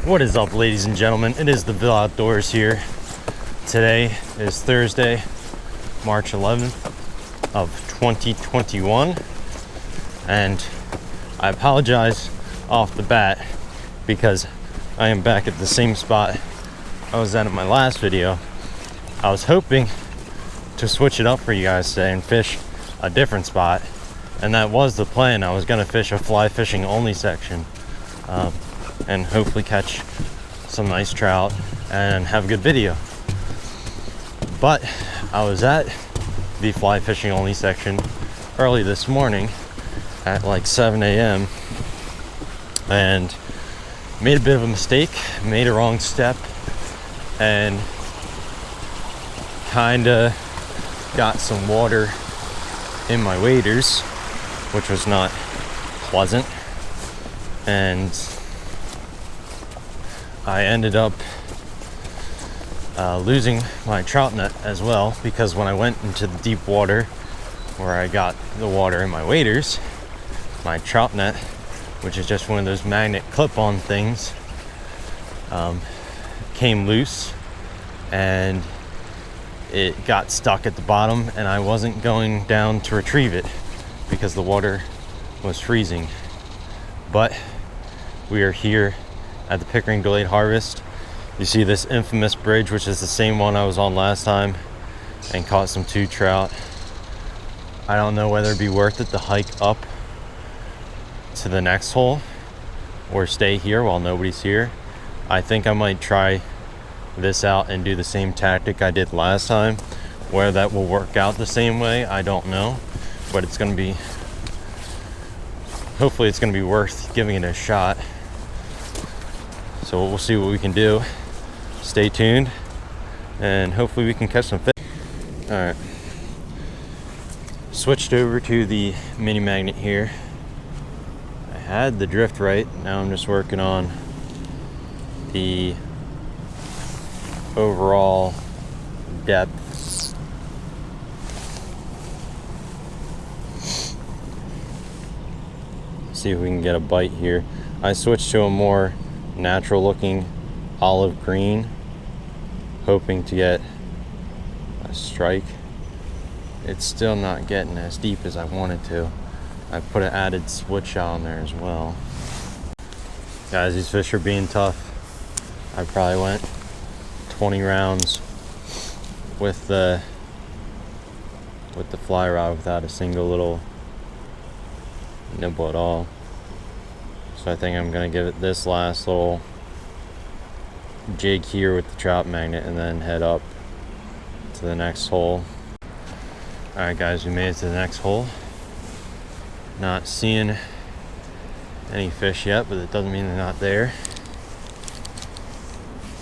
What is up, ladies and gentlemen? It is the Ville Outdoors here. Today is Thursday, March 11th of 2021, and I apologize off the bat because I am back at the same spot I was at in my last video. I was hoping to switch it up for you guys today and fish a different spot, and that was the plan. I was going to fish a fly fishing only section and hopefully catch some nice trout and have a good video. But I was at the fly fishing only section early this morning at like 7 a.m. and made a bit of a mistake, made a wrong step, and kinda got some water in my waders, which was not pleasant, and I ended up losing my trout net as well, because when I went into the deep water where I got the water in my waders, my trout net, which is just one of those magnet clip-on things, came loose and it got stuck at the bottom, and I wasn't going down to retrieve it because the water was freezing. But we are here at the Pickering Delayed Harvest. You see this infamous bridge, which is the same one I was on last time, and caught some 2 trout. I don't know whether it'd be worth it to hike up to the next hole or stay here while nobody's here. I think I might try this out and do the same tactic I did last time. Whether that will work out the same way, I don't know, but it's gonna be, hopefully it's gonna be worth giving it a shot. So we'll see what we can do. Stay tuned, and hopefully we can catch some fish. All right, switched over to the mini magnet here. I had the drift right. Now I'm just working on the overall depth. See if we can get a bite here. I switched to a more natural looking olive green, hoping to get a strike. It's still not getting as deep as I wanted to. I put an added switch on there as well. Guys, these fish are being tough. I probably went 20 rounds with the fly rod without a single little nibble at all. So I think I'm gonna give it this last little jig here with the trout magnet and then head up to the next hole. Alright guys, we made it to the next hole. Not seeing any fish yet, but it doesn't mean they're not there.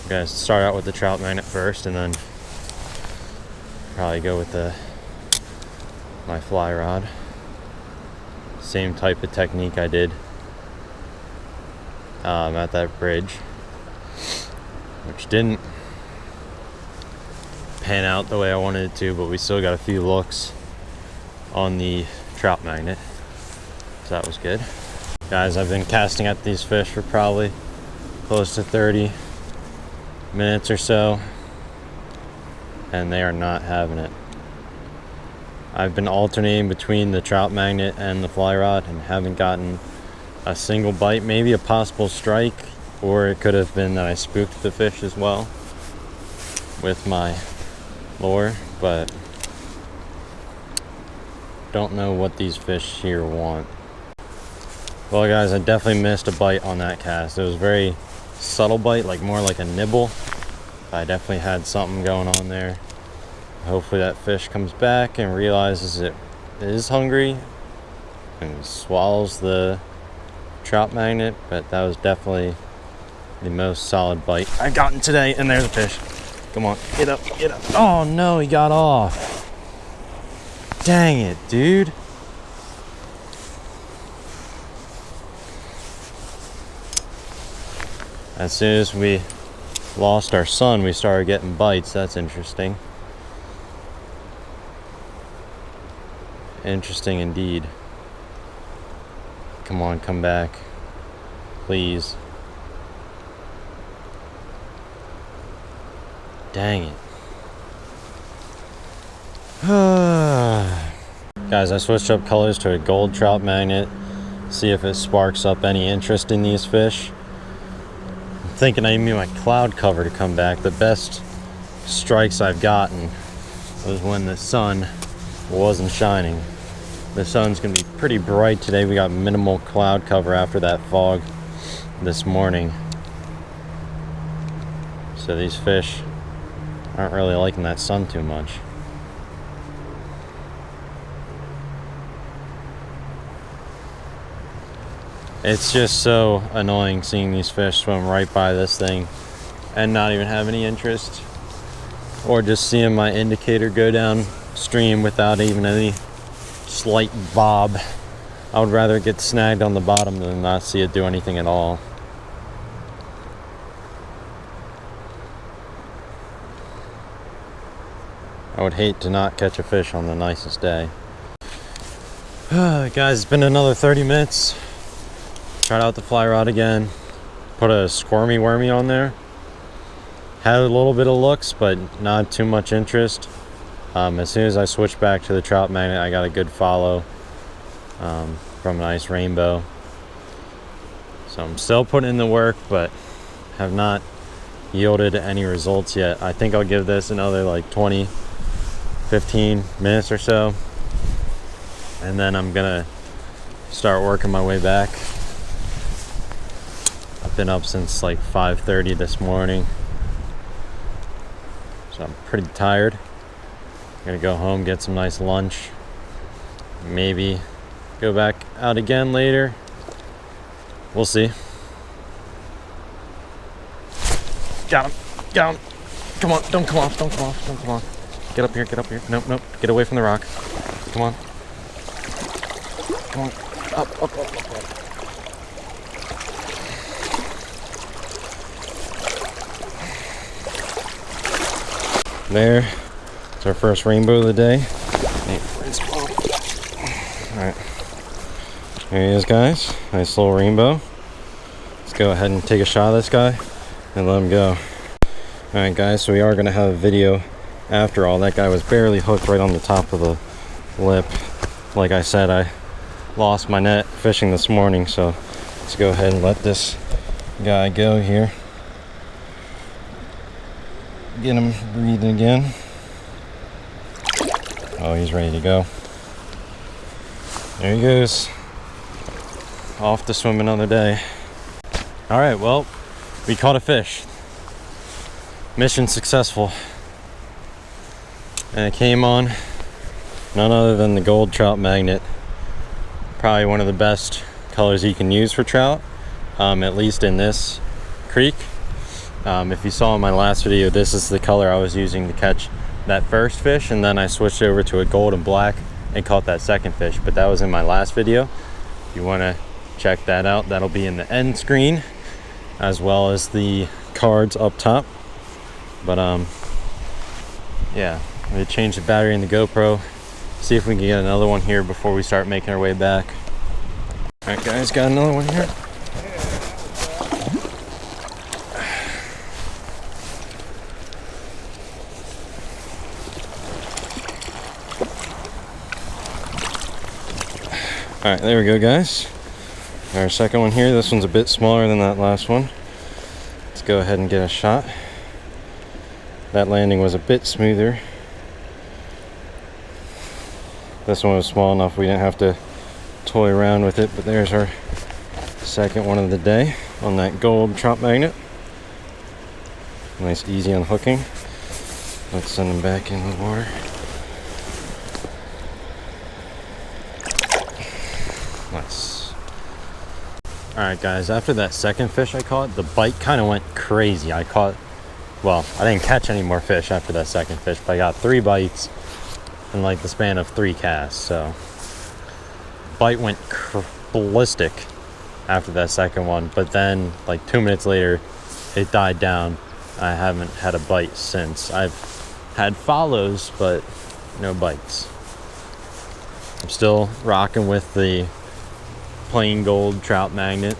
I'm gonna start out with the trout magnet first, and then probably go with my fly rod. Same type of technique I did at that bridge, which didn't pan out the way I wanted it to, but we still got a few looks on the trout magnet, so that was good. Guys, I've been casting at these fish for probably close to 30 minutes or so, and they are not having it. I've been alternating between the trout magnet and the fly rod and haven't gotten a single bite. Maybe a possible strike, or it could have been that I spooked the fish as well with my lure, but don't know what these fish here want. Well guys, I definitely missed a bite on that cast. It was a very subtle bite, like more like a nibble. I definitely had something going on there. Hopefully that fish comes back and realizes it is hungry and swallows the trout magnet, but that was definitely the most solid bite I've gotten today. And there's a fish. Come on, get up, get up. Oh no, he got off. Dang it, dude. As soon as we lost our sun, we started getting bites. That's interesting. Interesting indeed. Come on, come back. Please. Dang it. Guys, I switched up colors to a gold trout magnet. See if it sparks up any interest in these fish. I'm thinking I need my cloud cover to come back. The best strikes I've gotten was when the sun wasn't shining. The sun's gonna be pretty bright today. We got minimal cloud cover after that fog this morning. So these fish aren't really liking that sun too much. It's just so annoying seeing these fish swim right by this thing and not even have any interest, or just seeing my indicator go downstream without even any slight bob. I would rather get snagged on the bottom than not see it do anything at all. I would hate to not catch a fish on the nicest day. Guys, it's been another 30 minutes. Tried out the fly rod again. Put a squirmy wormy on there. Had a little bit of looks, but not too much interest. As soon as I switched back to the trout magnet, I got a good follow from a nice rainbow. So I'm still putting in the work, but have not yielded any results yet. I think I'll give this another like 15 minutes or so, and then I'm gonna start working my way back. I've been up since like 5:30 this morning, so I'm pretty tired. I'm gonna go home, get some nice lunch, maybe go back out again later. We'll see. Got him, got him. Come on, don't come off, don't come off, don't come off. Get up here, get up here. Nope, nope, get away from the rock. Come on. Come on, up, up, up, up, up. There, it's our first rainbow of the day. Alright, there he is, guys. Nice little rainbow. Let's go ahead and take a shot of this guy and let him go. Alright guys, so we are going to have a video after all. That guy was barely hooked right on the top of the lip. Like I said, I lost my net fishing this morning, so let's go ahead and let this guy go here. Get him breathing again. Oh, he's ready to go. There he goes. Off to swim another day. Alright, well, we caught a fish. Mission successful. And it came on none other than the gold trout magnet. Probably one of the best colors you can use for trout, at least in this creek. If you saw in my last video, this is the color I was using to catch that first fish, and then I switched over to a gold and black and caught that second fish, but that was in my last video. If you want to check that out, that'll be in the end screen as well as the cards up top. But yeah, I'm gonna change the battery in the GoPro, see if we can get another one here before we start making our way back. All right guys, got another one here. All right, there we go, guys. Our second one here. This one's a bit smaller than that last one. Let's go ahead and get a shot. That landing was a bit smoother. This one was small enough we didn't have to toy around with it, but there's our second one of the day on that gold trout magnet. Nice, easy unhooking. Let's send them back in the water. Nice. Alright guys, after that second fish I caught, the bite kind of went crazy. I didn't catch any more fish after that second fish, but I got 3 bites in like the span of 3 casts. So bite went ballistic after that second one, but then like 2 minutes later it died down. I haven't had a bite since. I've had follows, but no bites. I'm still rocking with the plain gold trout magnet.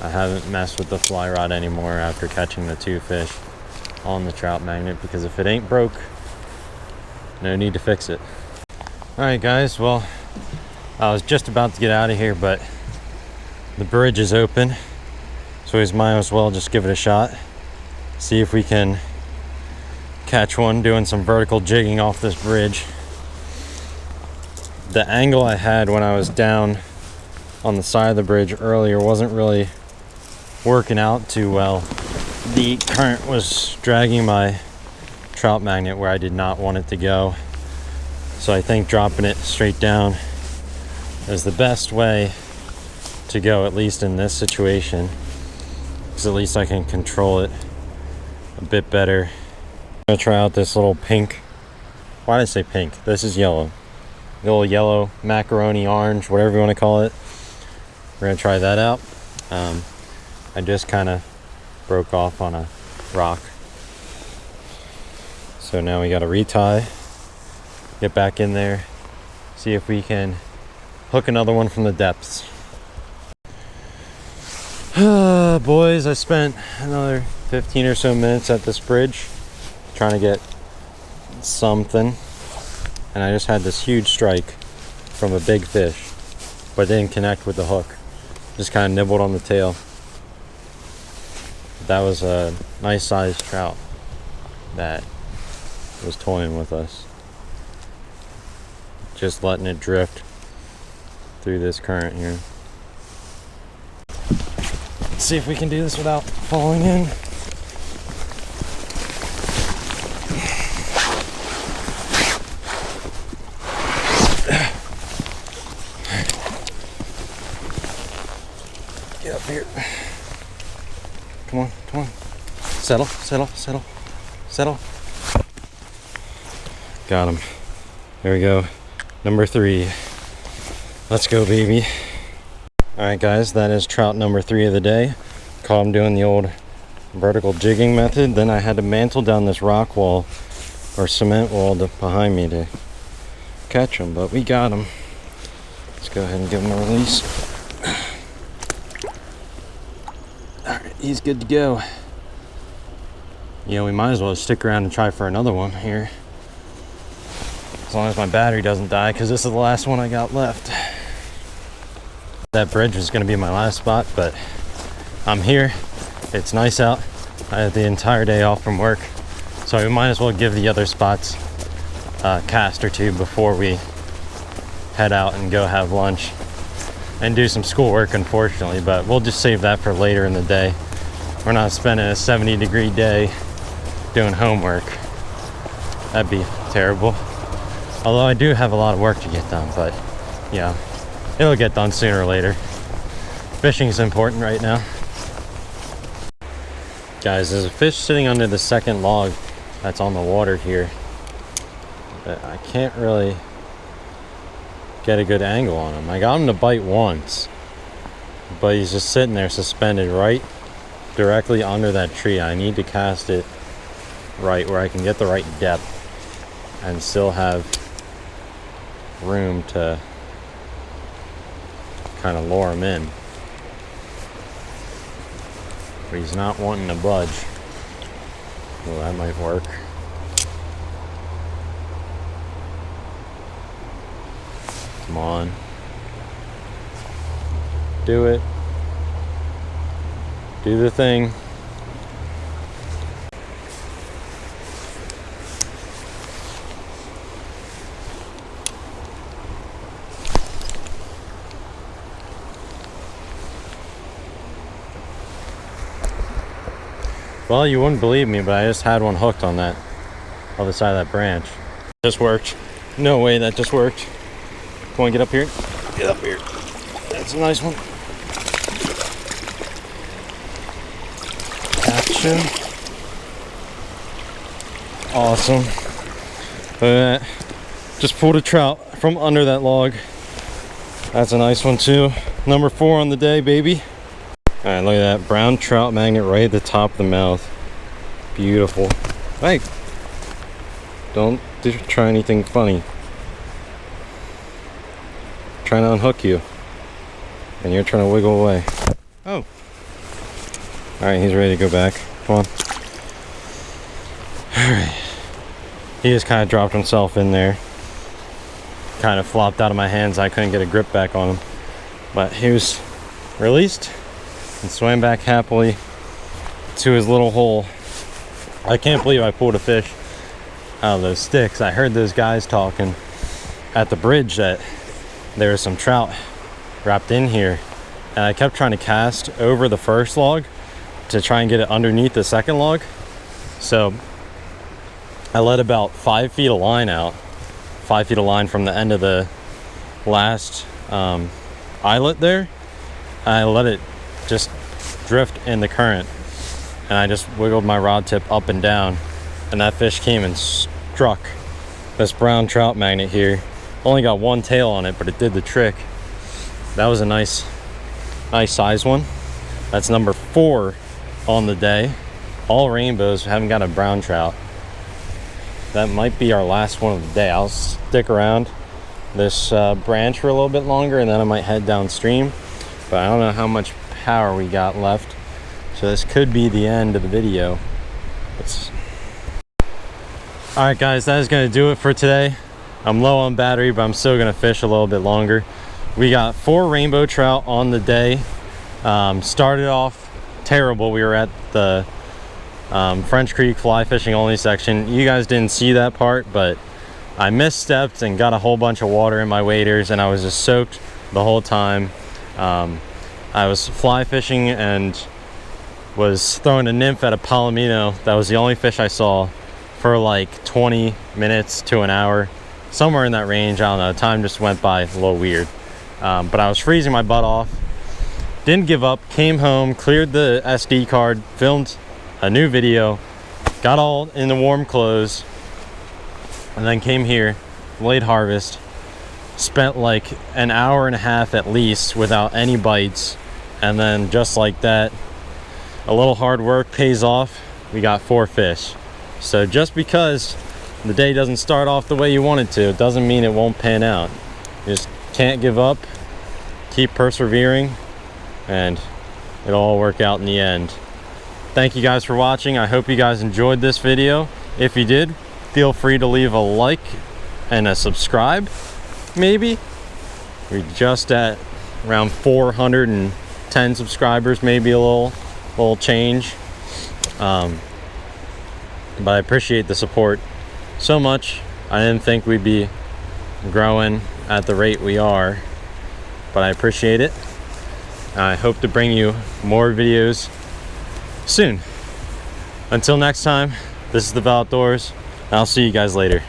I haven't messed with the fly rod anymore after catching the 2 fish. on the trout magnet, because if it ain't broke, no need to fix it. All right, guys, well, I was just about to get out of here, but the bridge is open, so we might as well just give it a shot. See if we can catch one doing some vertical jigging off this bridge. The angle I had when I was down on the side of the bridge earlier wasn't really working out too well. The current was dragging my trout magnet where I did not want it to go. So I think dropping it straight down is the best way to go, at least in this situation, because at least I can control it a bit better. I'm gonna try out this little pink, why did I say pink? This is yellow. The little yellow macaroni orange, whatever you want to call it. We're gonna try that out. I just kind of broke off on a rock, so now we got to retie, get back in there, see if we can hook another one from the depths. Boys, I spent another 15 or so minutes at this bridge trying to get something, and I just had this huge strike from a big fish, but didn't connect with the hook. Just kind of nibbled on the tail. That was a nice sized trout that was toying with us. Just letting it drift through this current here. Let's see if we can do this without falling in. Get up here. Come on, come on. Settle, settle, settle, settle. Got him. There we go. Number 3. Let's go, baby. Alright, guys, that is trout number 3 of the day. Caught him doing the old vertical jigging method. Then I had to mantle down this rock wall or cement wall behind me to catch him, but we got him. Let's go ahead and give him a release. Alright, he's good to go. Yeah, we might as well stick around and try for another one here, as long as my battery doesn't die, because this is the last one I got left. That bridge was going to be my last spot, but I'm here. It's nice out. I had the entire day off from work, so we might as well give the other spots a cast or two before we head out and go have lunch and do some schoolwork, unfortunately, but we'll just save that for later in the day. We're not spending a 70-degree day doing homework. That'd be terrible. Although I do have a lot of work to get done, but yeah, it'll get done sooner or later. Fishing is important right now. Guys, there's a fish sitting under the second log that's on the water here, but I can't really get a good angle on him. I got him to bite once, but he's just sitting there suspended right directly under that tree. I need to cast it right where I can get the right depth and still have room to kind of lure him in. But he's not wanting to budge. Well, that might work. Come on. Do it. Do the thing. Well, you wouldn't believe me, but I just had one hooked on that other side of that branch. Just worked. No way that just worked. Come on, get up here. Get up here. That's a nice one. Gotcha. Awesome. Look at that. Just pulled a trout from under that log. That's a nice one too. Number 4 on the day, baby. Alright, look at that brown trout magnet right at the top of the mouth. Beautiful. Hey, don't try anything funny. I'm trying to unhook you, and you're trying to wiggle away. Oh. Alright, he's ready to go back. Come on. Alright. He just kind of dropped himself in there. Kind of flopped out of my hands. I couldn't get a grip back on him. But he was released and swam back happily to his little hole. I can't believe I pulled a fish out of those sticks. I heard those guys talking at the bridge that there was some trout wrapped in here. And I kept trying to cast over the first log to try and get it underneath the second log. So I let about 5 feet of line out. 5 feet of line from the end of the last eyelet there. I let it just drift in the current, and I just wiggled my rod tip up and down, and that fish came and struck this brown trout magnet here. Only got one tail on it, but it did the trick. That was a nice size one. That's number 4 on the day. All rainbows. Haven't got a brown trout. That might be our last one of the day. I'll stick around this branch for a little bit longer, and then I might head downstream, but I don't know how much power we got left, so this could be the end of the video. All right guys, that is going to do it for today. I'm low on battery, but I'm still going to fish a little bit longer. We got 4 rainbow trout on the day. Started off terrible. We were at the French Creek fly fishing only section. You guys didn't see that part, but I misstepped and got a whole bunch of water in my waders, and I was just soaked the whole time. I was fly fishing and was throwing a nymph at a palomino. That was the only fish I saw for like 20 minutes to an hour, somewhere in that range. I don't know, time just went by a little weird. But I was freezing my butt off. Didn't give up, came home, cleared the SD card, filmed a new video, got all in the warm clothes, and then came here, late harvest, spent like an hour and a half at least without any bites, and then just like that, a little hard work pays off. We got 4 fish. So just because the day doesn't start off the way you want it to, it doesn't mean it won't pan out. You just can't give up, keep persevering, and it'll all work out in the end. Thank you guys for watching. I hope you guys enjoyed this video. If you did, feel free to leave a like and a subscribe, maybe. We're just at around 410 subscribers, maybe a little change. But I appreciate the support so much. I didn't think we'd be growing at the rate we are, but I appreciate it. I hope to bring you more videos soon. Until next time, this is the Val Outdoors, and I'll see you guys later.